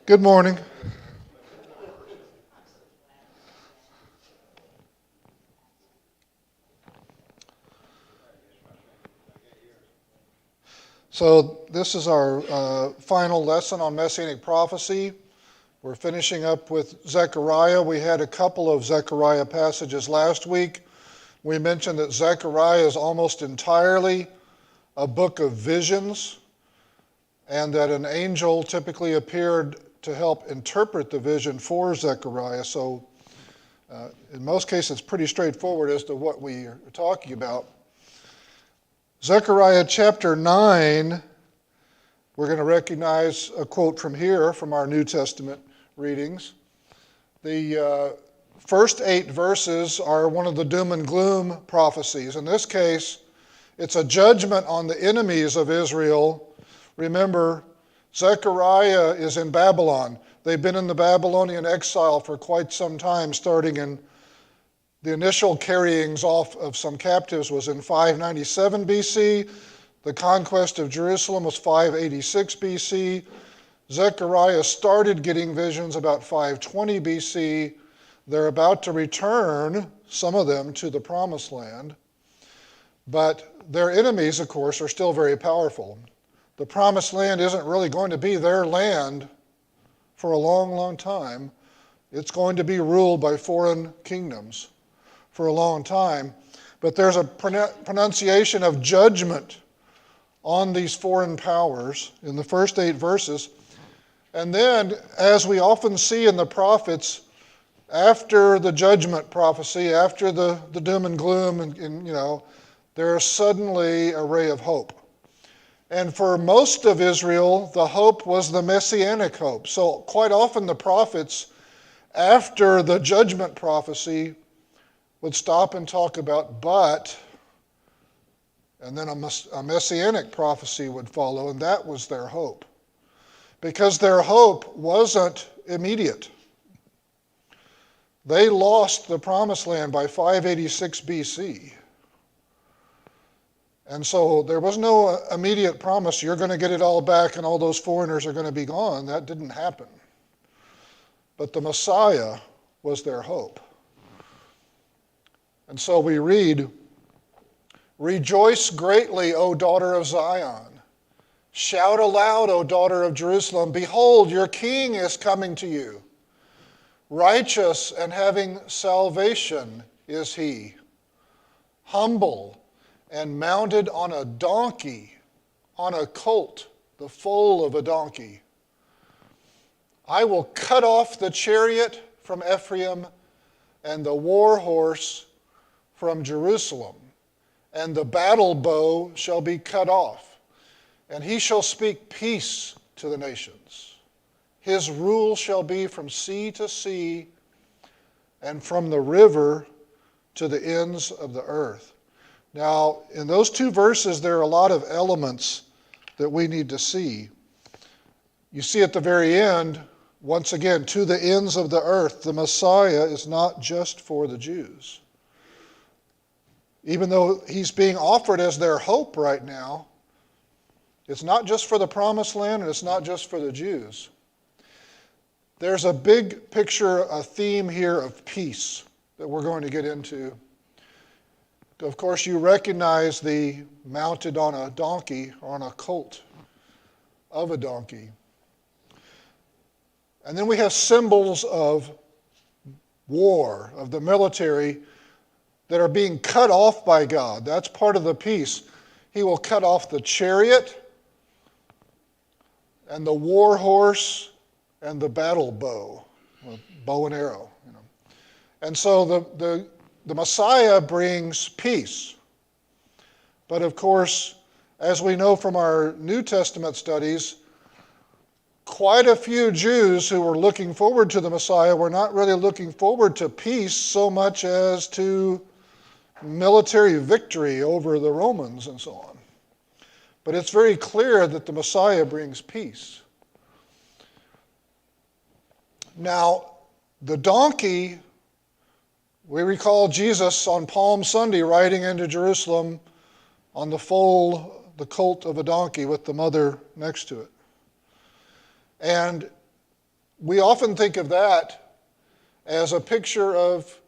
Good morning. So this is our final lesson on Messianic prophecy. We're finishing up with Zechariah. We had a couple of Zechariah passages last week. We mentioned that Zechariah is almost entirely a book of visions, and that an angel typically appeared to help interpret the vision for Zechariah. So in most cases, it's pretty straightforward as to what we are talking about. Zechariah chapter 9, we're going to recognize a quote from here, from our New Testament readings. The first 8 verses are one of the doom and gloom prophecies. In this case, it's a judgment on the enemies of Israel. Remember, Zechariah is in Babylon. They've been in the Babylonian exile for quite some time, starting in the initial carryings off of some captives was in 597 BC. The conquest of Jerusalem was 586 BC. Zechariah started getting visions about 520 BC. They're about to return, some of them, to the Promised Land. But their enemies, of course, are still very powerful. The Promised Land isn't really going to be their land for a long, long time. It's going to be ruled by foreign kingdoms for a long time. But there's a pronunciation of judgment on these foreign powers in the first 8 verses. And then, as we often see in the prophets, after the judgment prophecy, after the doom and gloom, and there's suddenly a ray of hope. And for most of Israel, the hope was the Messianic hope. So quite often the prophets, after the judgment prophecy, would stop and talk about but, and then a Messianic prophecy would follow, and that was their hope. Because their hope wasn't immediate. They lost the Promised Land by 586 BC. And so there was no immediate promise, you're going to get it all back and all those foreigners are going to be gone. That didn't happen. But the Messiah was their hope. And so we read, "Rejoice greatly, O daughter of Zion. Shout aloud, O daughter of Jerusalem. Behold, your king is coming to you. Righteous and having salvation is he. Humble and mounted on a donkey, on a colt, the foal of a donkey. I will cut off the chariot from Ephraim and the war horse from Jerusalem, and the battle bow shall be cut off, and he shall speak peace to the nations. His rule shall be from sea to sea, and from the river to the ends of the earth." Now, in those 2 verses, there are a lot of elements that we need to see. You see at the very end, once again, to the ends of the earth. The Messiah is not just for the Jews. Even though he's being offered as their hope right now, it's not just for the Promised Land and it's not just for the Jews. There's a big picture, a theme here of peace that we're going to get into. Of course, you recognize the mounted on a donkey or on a colt of a donkey. And then we have symbols of war, of the military, that are being cut off by God. That's part of the peace. He will cut off the chariot and the war horse and the battle bow, bow and arrow. And so the Messiah brings peace. But of course, as we know from our New Testament studies, quite a few Jews who were looking forward to the Messiah were not really looking forward to peace so much as to military victory over the Romans and so on. But it's very clear that the Messiah brings peace. Now, the donkey, we recall Jesus on Palm Sunday riding into Jerusalem on the foal, the colt of a donkey with the mother next to it. And we often think of that as a picture of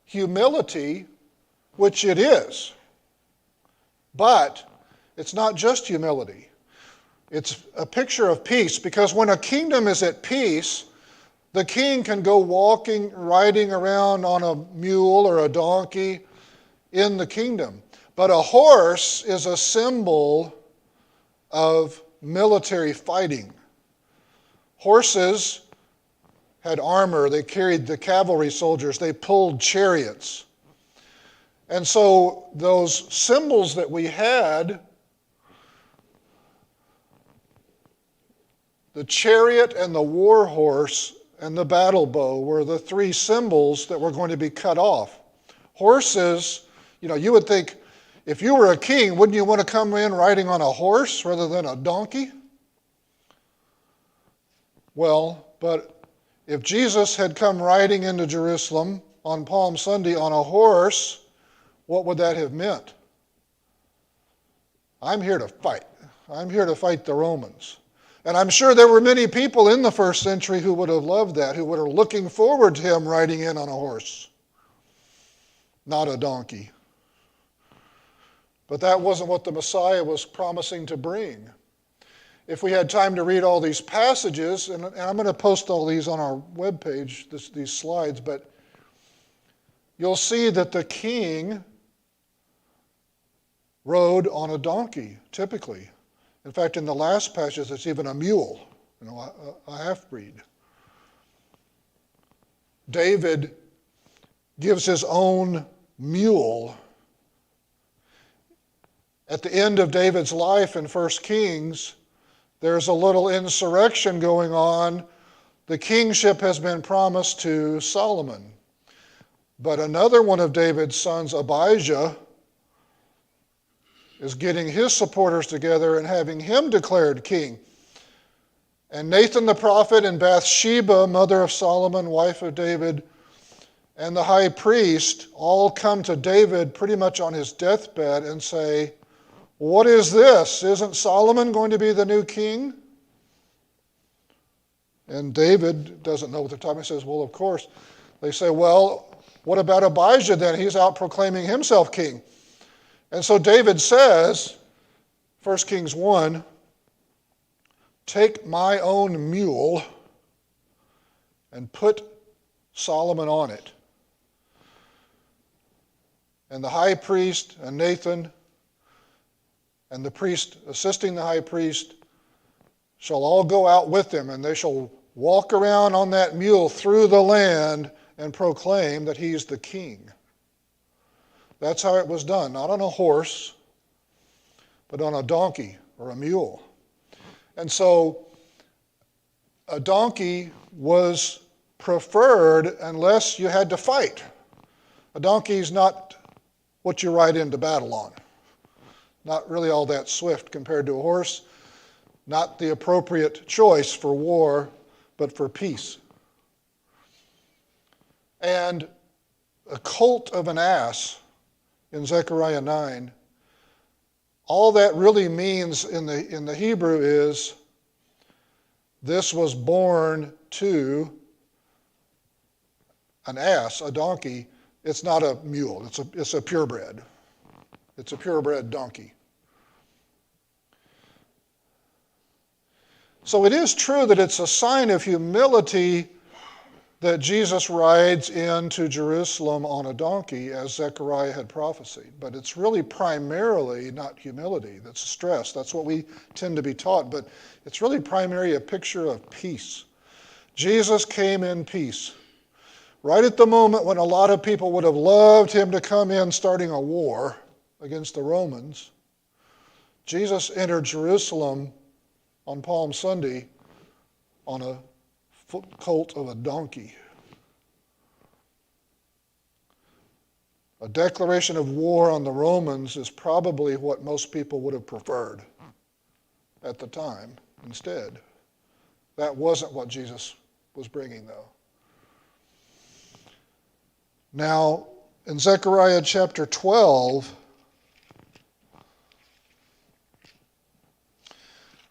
humility, which it is. But it's not just humility. It's a picture of peace, because when a kingdom is at peace, the king can go riding around on a mule or a donkey in the kingdom. But a horse is a symbol of military fighting. Horses had armor, they carried the cavalry soldiers, they pulled chariots. And so those symbols that we had, the chariot and the war horse and the battle bow, were the three symbols that were going to be cut off. Horses, you would think, if you were a king, wouldn't you want to come in riding on a horse rather than a donkey? Well, but if Jesus had come riding into Jerusalem on Palm Sunday on a horse, what would that have meant? I'm here to fight. I'm here to fight the Romans. And I'm sure there were many people in the first century who would have loved that, who were looking forward to him riding in on a horse, not a donkey. But that wasn't what the Messiah was promising to bring. If we had time to read all these passages, and I'm going to post all these on our webpage, these slides, but you'll see that the king rode on a donkey, typically. In fact, in the last passage, it's even a mule, a half-breed. David gives his own mule. At the end of David's life in 1 Kings, there's a little insurrection going on. The kingship has been promised to Solomon. But another one of David's sons, Abijah, is getting his supporters together and having him declared king. And Nathan the prophet and Bathsheba, mother of Solomon, wife of David, and the high priest all come to David pretty much on his deathbed and say, "What is this? Isn't Solomon going to be the new king?" And David doesn't know what they're talking about. He says, "Well, of course." They say, "Well, what about Abijah then? He's out proclaiming himself king." And so David says, 1 Kings 1, "Take my own mule and put Solomon on it." And the high priest and Nathan and the priest assisting the high priest shall all go out with him, and they shall walk around on that mule through the land and proclaim that he's the king. That's how it was done, not on a horse, but on a donkey or a mule. And so a donkey was preferred unless you had to fight. A donkey is not what you ride into battle on. Not really all that swift compared to a horse. Not the appropriate choice for war, but for peace. And a colt of an ass in Zechariah 9, all that really means in the Hebrew is this was born to an ass, a donkey. It's not a mule, it's a purebred. It's a purebred donkey. So it is true that it's a sign of humility that Jesus rides into Jerusalem on a donkey, as Zechariah had prophesied. But it's really primarily not humility that's stressed. That's what we tend to be taught. But it's really primarily a picture of peace. Jesus came in peace. Right at the moment when a lot of people would have loved him to come in starting a war against the Romans, Jesus entered Jerusalem on Palm Sunday on a colt of a donkey. A declaration of war on the Romans is probably what most people would have preferred at the time instead. That wasn't what Jesus was bringing, though. Now, in Zechariah chapter 12,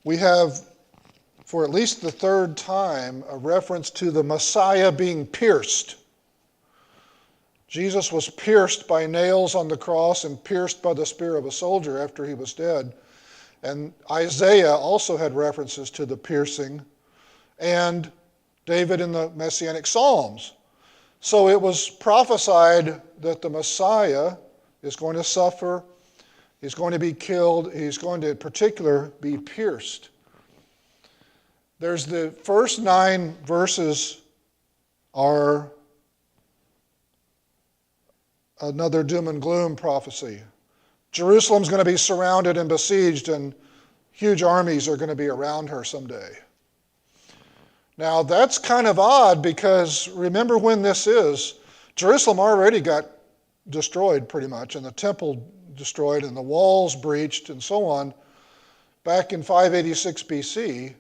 we have for at least the third time, a reference to the Messiah being pierced. Jesus was pierced by nails on the cross and pierced by the spear of a soldier after he was dead. And Isaiah also had references to the piercing, and David in the Messianic Psalms. So it was prophesied that the Messiah is going to suffer, he's going to be killed, he's going to in particular be pierced. There's the first 9 verses are another doom and gloom prophecy. Jerusalem's going to be surrounded and besieged, and huge armies are going to be around her someday. Now, that's kind of odd because remember when this is. Jerusalem already got destroyed pretty much, and the temple destroyed, and the walls breached, and so on, back in 586 BC.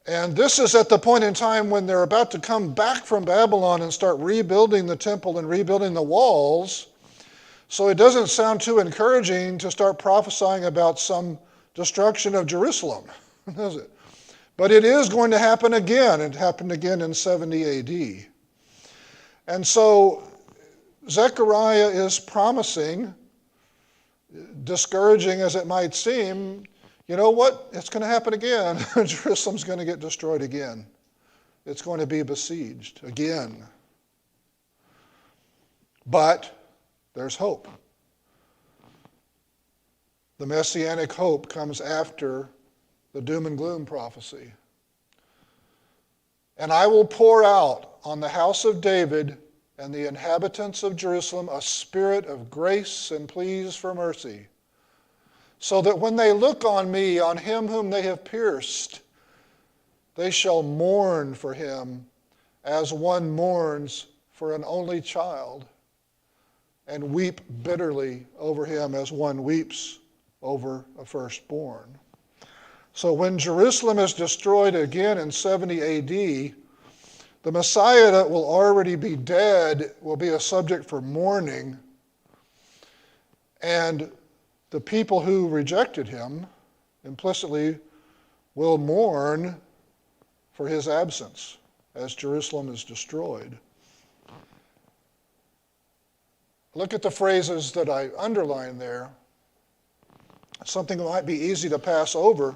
And this is at the point in time when they're about to come back from Babylon and start rebuilding the temple and rebuilding the walls. So it doesn't sound too encouraging to start prophesying about some destruction of Jerusalem, does it? But it is going to happen again. It happened again in 70 AD. And so Zechariah is promising, discouraging as it might seem, you know what? It's going to happen again. Jerusalem's going to get destroyed again. It's going to be besieged again. But there's hope. The Messianic hope comes after the doom and gloom prophecy. And I will pour out on the house of David and the inhabitants of Jerusalem a spirit of grace and pleas for mercy, so that when they look on me, on him whom they have pierced, they shall mourn for him as one mourns for an only child, and weep bitterly over him as one weeps over a firstborn. So when Jerusalem is destroyed again in 70 AD, the Messiah that will already be dead will be a subject for mourning, and the people who rejected him implicitly will mourn for his absence as Jerusalem is destroyed. Look at the phrases that I underlined there. Something that might be easy to pass over.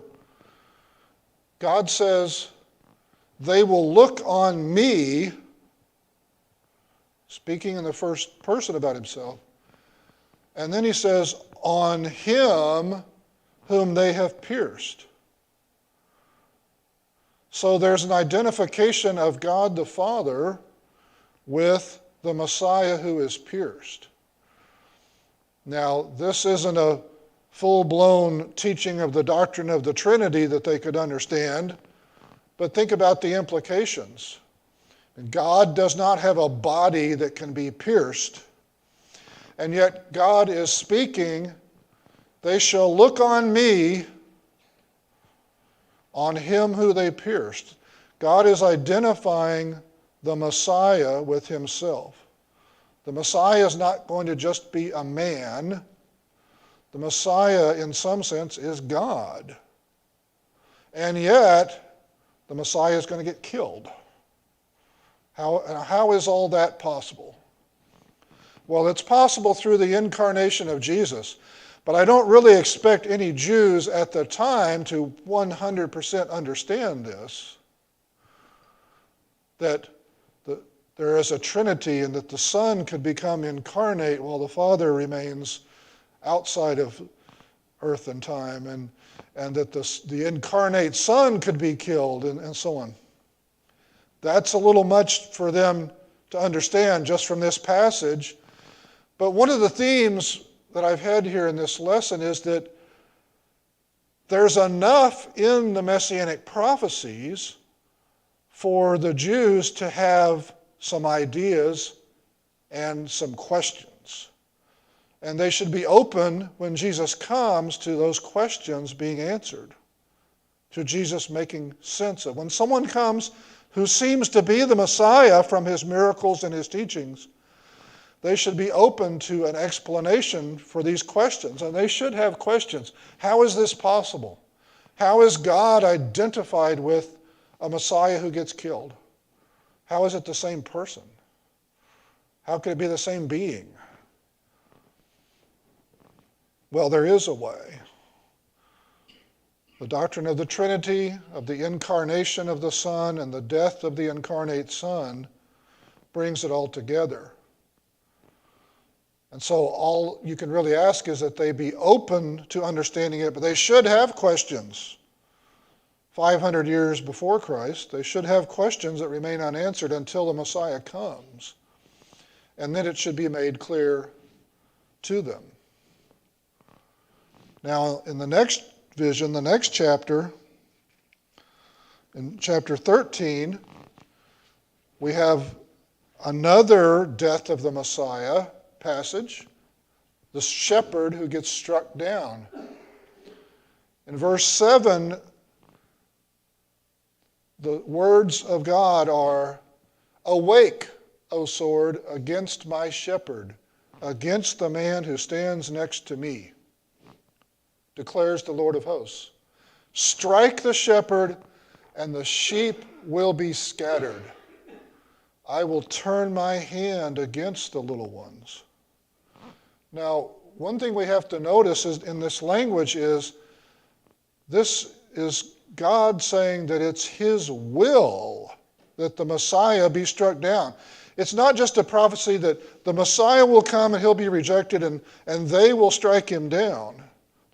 God says, they will look on me, speaking in the first person about himself. And then he says, on him whom they have pierced. So there's an identification of God the Father with the Messiah who is pierced. Now, this isn't a full-blown teaching of the doctrine of the Trinity that they could understand, but think about the implications. God does not have a body that can be pierced, and yet God is speaking, they shall look on me, on him who they pierced. God is identifying the Messiah with himself. The Messiah is not going to just be a man. The Messiah, in some sense, is God. And yet, the Messiah is going to get killed. How is all that possible? Well, it's possible through the incarnation of Jesus, but I don't really expect any Jews at the time to 100% understand this, that there is a Trinity and that the Son could become incarnate while the Father remains outside of earth and time, and that the incarnate Son could be killed, and so on. That's a little much for them to understand just from this passage. But one of the themes that I've had here in this lesson is that there's enough in the Messianic prophecies for the Jews to have some ideas and some questions. And they should be open when Jesus comes to those questions being answered, to Jesus making sense of. When someone comes who seems to be the Messiah from his miracles and his teachings, they should be open to an explanation for these questions. And they should have questions. How is this possible? How is God identified with a Messiah who gets killed? How is it the same person? How could it be the same being? Well, there is a way. The doctrine of the Trinity, of the incarnation of the Son, and the death of the incarnate Son brings it all together. And so all you can really ask is that they be open to understanding it, but they should have questions. 500 years before Christ, they should have questions that remain unanswered until the Messiah comes. And then it should be made clear to them. Now, in the next vision, the next chapter, in chapter 13, we have another death of the Messiah passage, the shepherd who gets struck down. In verse 7, the words of God are, "Awake, O sword, against my shepherd, against the man who stands next to me, declares the Lord of hosts. Strike the shepherd, and the sheep will be scattered. I will turn my hand against the little ones." Now, one thing we have to notice is in this language is this is God saying that it's his will that the Messiah be struck down. It's not just a prophecy that the Messiah will come and he'll be rejected and they will strike him down.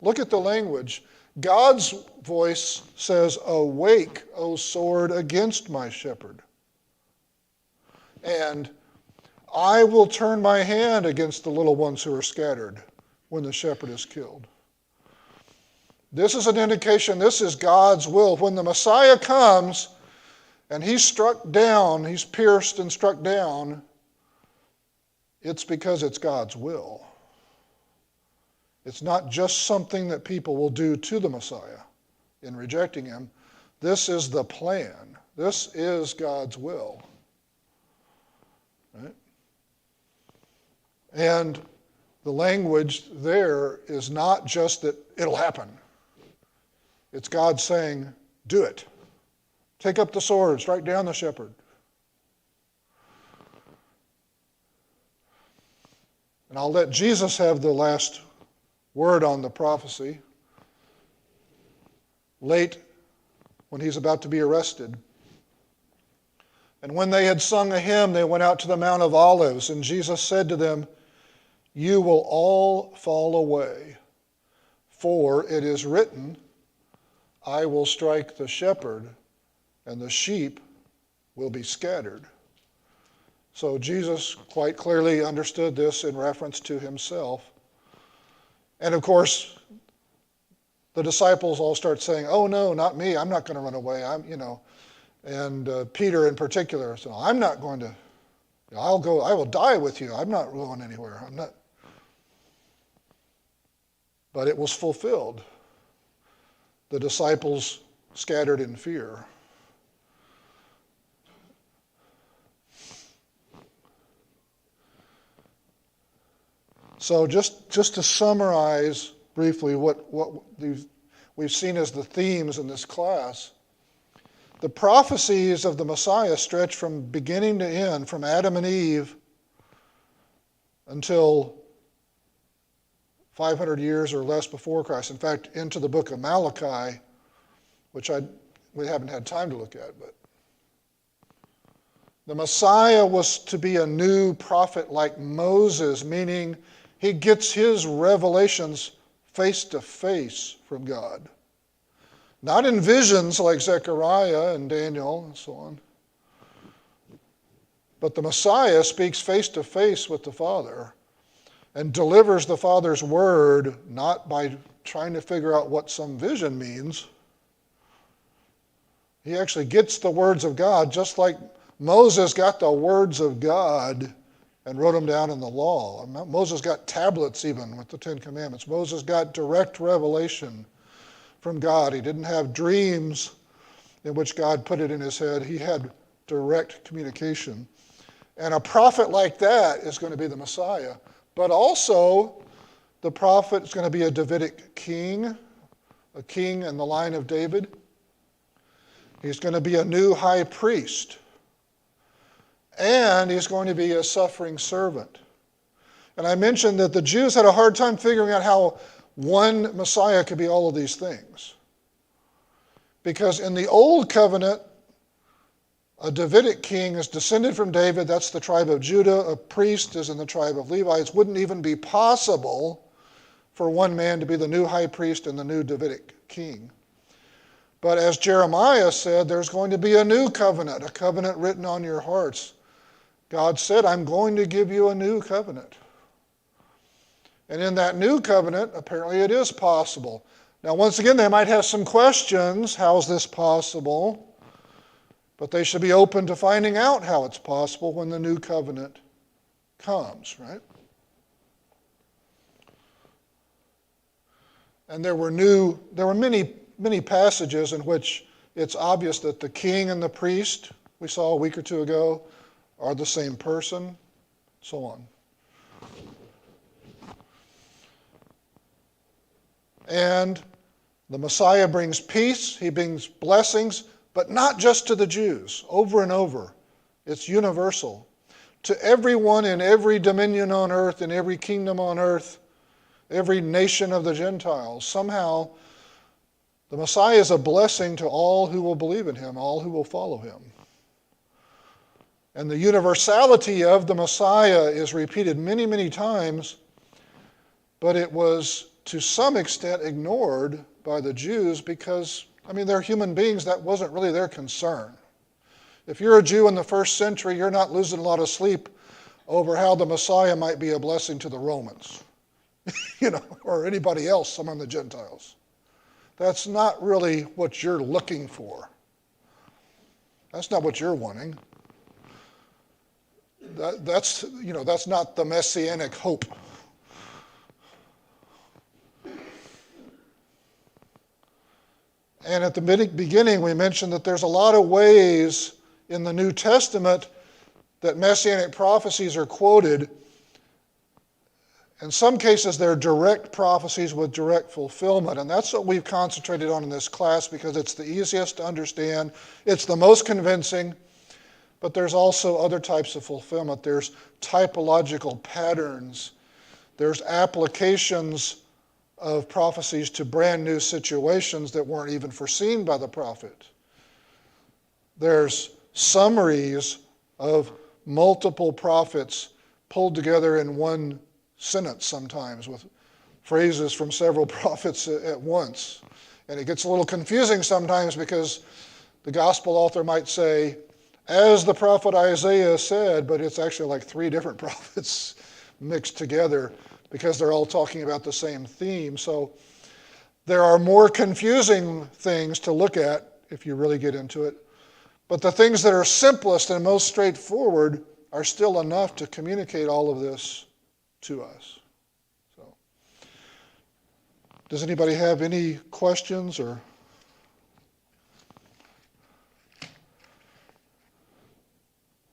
Look at the language. God's voice says, "Awake, O sword, against my shepherd. And I will turn my hand against the little ones who are scattered when the shepherd is killed." This is an indication, this is God's will. When the Messiah comes and he's struck down, he's pierced and struck down, it's because it's God's will. It's not just something that people will do to the Messiah in rejecting him. This is the plan. This is God's will. Right? And the language there is not just that it'll happen. It's God saying, do it. Take up the sword, strike down the shepherd. And I'll let Jesus have the last word on the prophecy. Late, when he's about to be arrested. And when they had sung a hymn, they went out to the Mount of Olives, and Jesus said to them, "You will all fall away, for it is written, I will strike the shepherd, and the sheep will be scattered." So Jesus quite clearly understood this in reference to himself. And of course, the disciples all start saying, "Oh no, not me, I'm not going to run away." And Peter in particular said, "I'm not going to, I'll go, I will die with you. I'm not going anywhere. I'm not." But it was fulfilled. The disciples scattered in fear. So just to summarize briefly what we've seen as the themes in this class, the prophecies of the Messiah stretch from beginning to end, from Adam and Eve until 500 years or less before Christ. In fact, into the book of Malachi, which we haven't had time to look at. But the Messiah was to be a new prophet like Moses, meaning he gets his revelations face to face from God. Not in visions like Zechariah and Daniel and so on. But the Messiah speaks face to face with the Father and delivers the Father's word, not by trying to figure out what some vision means. He actually gets the words of God, just like Moses got the words of God and wrote them down in the law. Moses got tablets even with the Ten Commandments. Moses got direct revelation from God. He didn't have dreams in which God put it in his head. He had direct communication. And a prophet like that is going to be the Messiah. But also, the prophet is going to be a Davidic king, a king in the line of David. He's going to be a new high priest. And he's going to be a suffering servant. And I mentioned that the Jews had a hard time figuring out how one Messiah could be all of these things. Because in the Old Covenant, a Davidic king is descended from David, that's the tribe of Judah. A priest is in the tribe of Levi. It wouldn't even be possible for one man to be the new high priest and the new Davidic king. But as Jeremiah said, there's going to be a new covenant, a covenant written on your hearts. God said, I'm going to give you a new covenant. And in that new covenant, apparently it is possible. Now, once again, they might have some questions. How is this possible? But they should be open to finding out how it's possible when the new covenant comes, right? And there were many passages in which it's obvious that the king and the priest, we saw a week or two ago, are the same person, so on. And the Messiah brings peace, he brings blessings, but not just to the Jews, over and over. It's universal. To everyone in every dominion on earth, in every kingdom on earth, every nation of the Gentiles. Somehow, the Messiah is a blessing to all who will believe in him, all who will follow him. And the universality of the Messiah is repeated many, many times, but it was to some extent ignored by the Jews because, they're human beings. That wasn't really their concern. If you're a Jew in the first century, you're not losing a lot of sleep over how the Messiah might be a blessing to the Romans, or anybody else among the Gentiles. That's not really what you're looking for. That's not what you're wanting. That's not the Messianic hope. And at the beginning, we mentioned that there's a lot of ways in the New Testament that Messianic prophecies are quoted. In some cases, they're direct prophecies with direct fulfillment. And that's what we've concentrated on in this class because it's the easiest to understand. It's the most convincing. But there's also other types of fulfillment. There's typological patterns. There's applications of prophecies to brand new situations that weren't even foreseen by the prophet. There's summaries of multiple prophets pulled together in one sentence sometimes with phrases from several prophets at once. And it gets a little confusing sometimes because the gospel author might say, as the prophet Isaiah said, but it's actually like three different prophets mixed together because they're all talking about the same theme. So there are more confusing things to look at if you really get into it. But the things that are simplest and most straightforward are still enough to communicate all of this to us. So, does anybody have any questions or?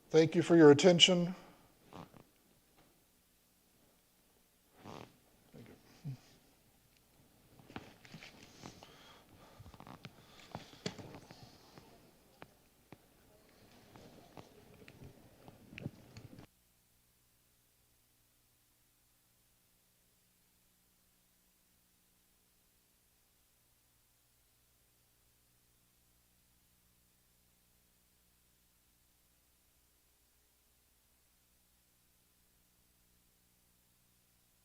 Thank you for your attention.